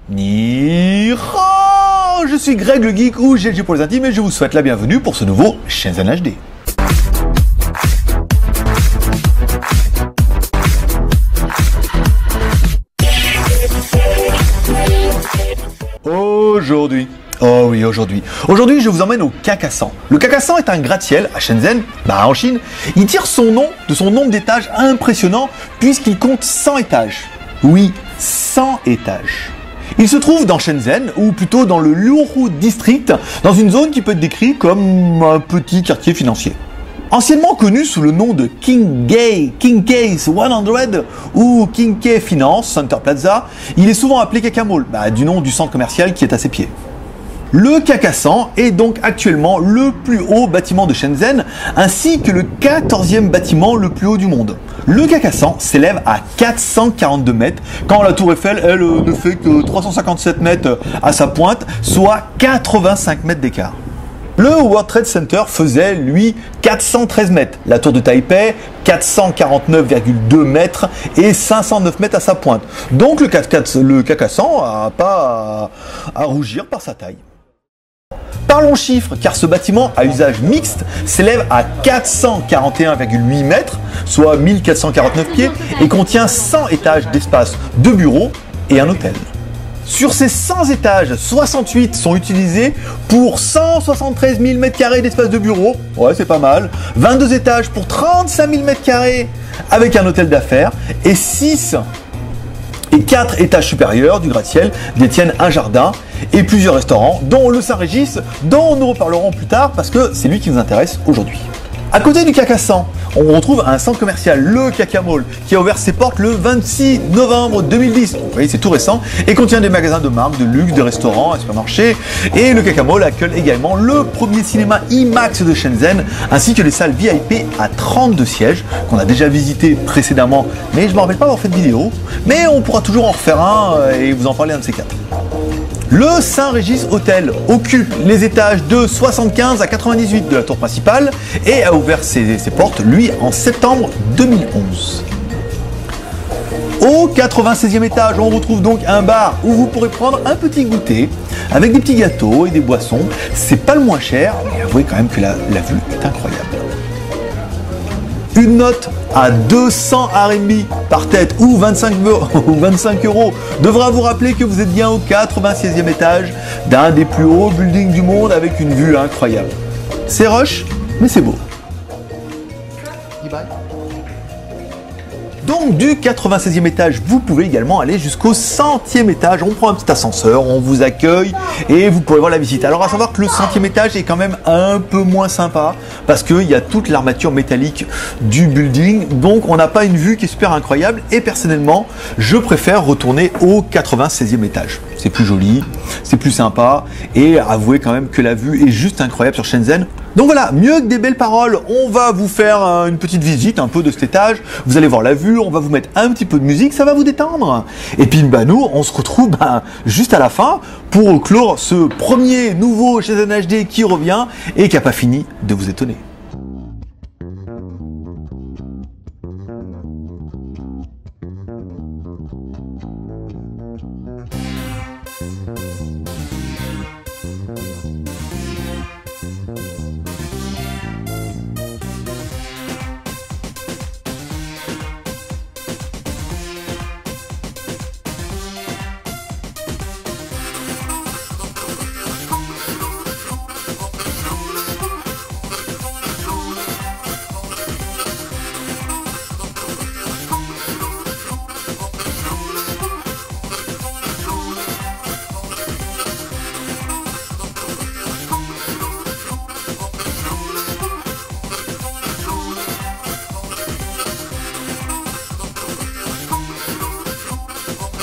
Ni hao, je suis Greg le Geek ou GLG pour les intimes et je vous souhaite la bienvenue pour ce nouveau Shenzhen HD. Aujourd'hui, je vous emmène au Kakassan. Le Kakassan est un gratte-ciel à Shenzhen, en Chine. Il tire son nom de son nombre d'étages impressionnant puisqu'il compte 100 étages. Oui, 100 étages. Il se trouve dans Shenzhen, ou plutôt dans le Luohu District, dans une zone qui peut être décrite comme un petit quartier financier. Anciennement connu sous le nom de Qingkai 100 ou Qingkai Finance Center Plaza, il est souvent appelé Kakamall, du nom du centre commercial qui est à ses pieds. Le Kakassan est donc actuellement le plus haut bâtiment de Shenzhen, ainsi que le 14e bâtiment le plus haut du monde. Le Kakassan s'élève à 442 mètres, quand la tour Eiffel, elle, ne fait que 357 mètres à sa pointe, soit 85 mètres d'écart. Le World Trade Center faisait, lui, 413 mètres. La tour de Taipei, 449,2 mètres et 509 mètres à sa pointe. Donc le Kakassan n'a pas à rougir par sa taille. Parlons chiffres, car ce bâtiment à usage mixte s'élève à 441,8 mètres, soit 1449 pieds, et contient 100 étages d'espace de bureaux et un hôtel. Sur ces 100 étages, 68 sont utilisés pour 173 000 m² d'espace de bureau, ouais c'est pas mal, 22 étages pour 35 000 m² avec un hôtel d'affaires, et 6 et 4 étages supérieurs du gratte-ciel détiennent un jardin et plusieurs restaurants, dont le Saint-Régis, dont nous reparlerons plus tard parce que c'est lui qui nous intéresse aujourd'hui. À côté du Kakassan, on retrouve un centre commercial, le Kakamall, qui a ouvert ses portes le 26 novembre 2010. Vous voyez, c'est tout récent et contient des magasins de marque, de luxe, des restaurants, un supermarché. Et le Kakamall accueille également le premier cinéma IMAX de Shenzhen, ainsi que les salles VIP à 32 sièges, qu'on a déjà visité précédemment, mais je ne me rappelle pas avoir fait de vidéo. Mais on pourra toujours en refaire un et vous en parler un de ces quatre. Le Saint-Régis Hotel occupe les étages de 75 à 98 de la tour principale et a ouvert ses portes, lui, en septembre 2011. Au 96e étage, on retrouve donc un bar où vous pourrez prendre un petit goûter avec des petits gâteaux et des boissons. C'est pas le moins cher, mais avouez quand même que la vue est incroyable. Une note à 200 RMB par tête ou 25 euros devra vous rappeler que vous êtes bien au 96e étage d'un des plus hauts buildings du monde avec une vue incroyable. C'est rush, mais c'est beau. Donc du 96e étage, vous pouvez également aller jusqu'au 100e étage. On prend un petit ascenseur, on vous accueille et vous pourrez voir la visite. Alors à savoir que le 100e étage est quand même un peu moins sympa parce qu'il y a toute l'armature métallique du building. Donc on n'a pas une vue qui est super incroyable et personnellement, je préfère retourner au 96e étage. C'est plus joli, c'est plus sympa et avouez quand même que la vue est juste incroyable sur Shenzhen. Donc voilà, mieux que des belles paroles, on va vous faire une petite visite un peu de cet étage. Vous allez voir la vue, on va vous mettre un petit peu de musique, ça va vous détendre. Et puis nous, on se retrouve juste à la fin pour clore ce premier nouveau Shenzhen HD qui revient et qui n'a pas fini de vous étonner.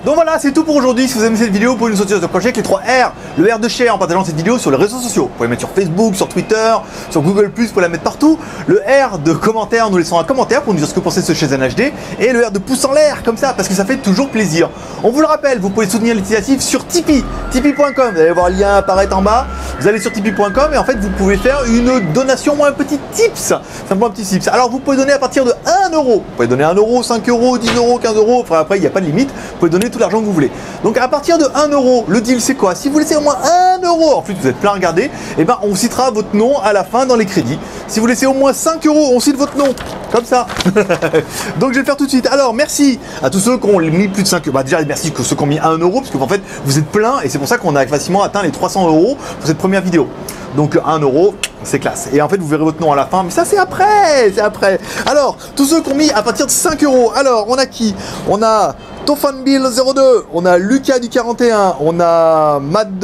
Donc voilà, c'est tout pour aujourd'hui. Si vous aimez cette vidéo, vous pouvez nous soutenir sur le projet avec les 3 R. Le R de share en partageant cette vidéo sur les réseaux sociaux. Vous pouvez la mettre sur Facebook, sur Twitter, sur Google+, vous pouvez la mettre partout. Le R de commentaire, nous laissons un commentaire pour nous dire ce que vous pensez de ce Shenzhen HD. Et le R de pouce en l'air, comme ça, parce que ça fait toujours plaisir. On vous le rappelle, vous pouvez soutenir l'initiative sur Tipeee, tipeee.com. Vous allez voir le lien apparaître en bas. Vous allez sur tipeee.com et en fait vous pouvez faire une donation ou un petit tips. Simplement un petit tips. Alors vous pouvez donner à partir de 1 euro. Vous pouvez donner 1 euro, 5 euros, 10 euros, 15 euros. Enfin après il n'y a pas de limite. Vous pouvez donner tout l'argent que vous voulez. Donc à partir de 1 euro, le deal c'est quoi? Si vous laissez au moins 1 euro, en plus vous êtes plein à regarder, et ben on citera votre nom à la fin dans les crédits. Si vous laissez au moins 5 euros, on cite votre nom. Comme ça. Donc je vais le faire tout de suite. Alors merci à tous ceux qui ont mis plus de 5 euros. Bah déjà merci à ceux qui ont mis 1 euro, parce qu'en fait vous êtes plein et c'est pour ça qu'on a facilement atteint les 300 euros pour cette première vidéo. Donc 1 euro, c'est classe. Et en fait vous verrez votre nom à la fin, mais ça c'est après, c'est après. Alors tous ceux qui ont mis à partir de 5 euros. Alors on a qui? On a Tofanbill02, on a Lucas du 41, on a Mad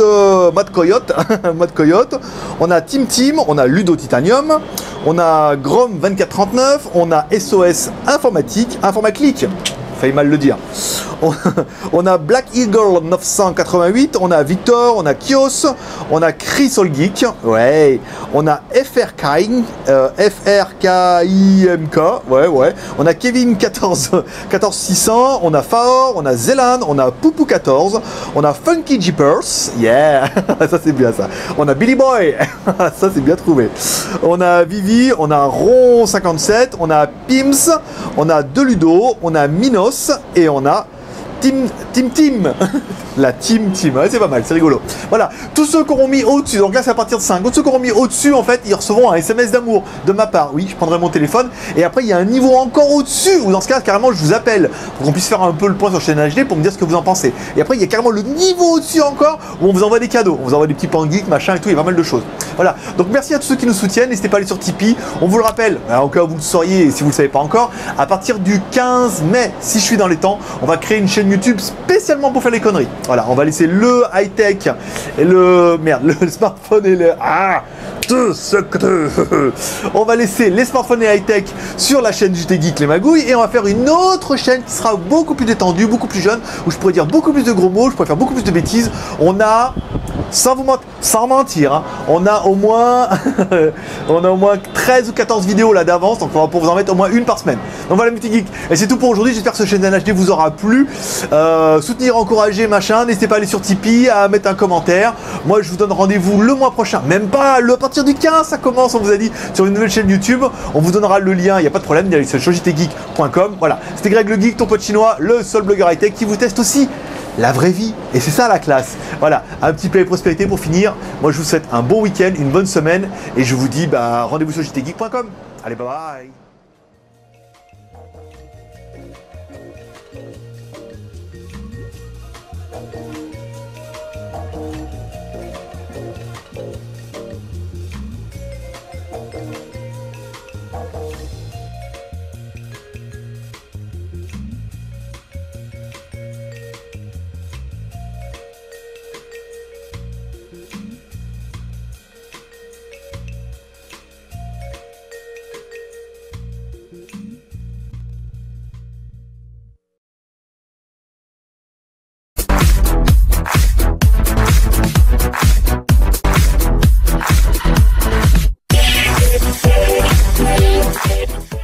Coyote, Mad Coyote, on a Tim, on a Ludo Titanium, on a Grom 2439, on a SOS Informaclick, failli mal le dire. On a Black Eagle 988, on a Victor, on a Kios, on a Chris Olgeek, ouais, on a FRKIMK, ouais, on a Kevin 14600, on a Faor, on a Zeland, on a Poupou 14, on a Funky Jeepers, yeah, ça c'est bien ça, on a Billy Boy, ça c'est bien trouvé, on a Vivi, on a Ron 57, on a Pims, on a Deludo, on a Minos et on a Tim. La team, ouais, c'est pas mal, c'est rigolo. Voilà, tous ceux qui auront mis au-dessus, donc là c'est à partir de 5, tous ceux qui auront mis au-dessus, en fait, ils recevront un SMS d'amour de ma part. Oui, je prendrai mon téléphone, et après il y a un niveau encore au-dessus, où dans ce cas, carrément, je vous appelle, pour qu'on puisse faire un peu le point sur chaîne HD, pour me dire ce que vous en pensez. Et après, il y a carrément le niveau au-dessus encore, où on vous envoie des cadeaux, on vous envoie des petits pains geeks, machin et tout, il y a pas mal de choses. Voilà, donc merci à tous ceux qui nous soutiennent, n'hésitez pas à aller sur Tipeee, on vous le rappelle, en cas où vous le sauriez, et si vous le savez pas encore, à partir du 15 mai, si je suis dans les temps, on va créer une chaîne YouTube spécialement pour faire les conneries. Voilà, on va laisser le high-tech et le smartphone et le on va laisser les smartphones et high-tech sur la chaîne JT Geek les magouilles et on va faire une autre chaîne qui sera beaucoup plus détendue, beaucoup plus jeune, où je pourrais dire beaucoup plus de gros mots, je pourrais faire beaucoup plus de bêtises. On a, sans mentir, hein, on a au moins 13 ou 14 vidéos là d'avance, donc on va pouvoir vous en mettre au moins une par semaine. Donc voilà mes petits geeks, et c'est tout pour aujourd'hui, j'espère que ce chaîne HD vous aura plu. Soutenir, encourager, machin, n'hésitez pas à aller sur Tipeee, à mettre un commentaire. Moi je vous donne rendez-vous le mois prochain, même pas, à partir du 15 ça commence, on vous a dit, sur une nouvelle chaîne YouTube, on vous donnera le lien, il n'y a pas de problème, il y a sur jtgeek.com. Voilà, c'était Greg le Geek, ton pote chinois, le seul blogueur high-tech qui vous teste aussi la vraie vie, et c'est ça la classe. Voilà, un petit peu de prospérité pour finir. Moi je vous souhaite un bon week-end, une bonne semaine, et je vous dis rendez-vous sur jtgeek.com. Allez, bye bye.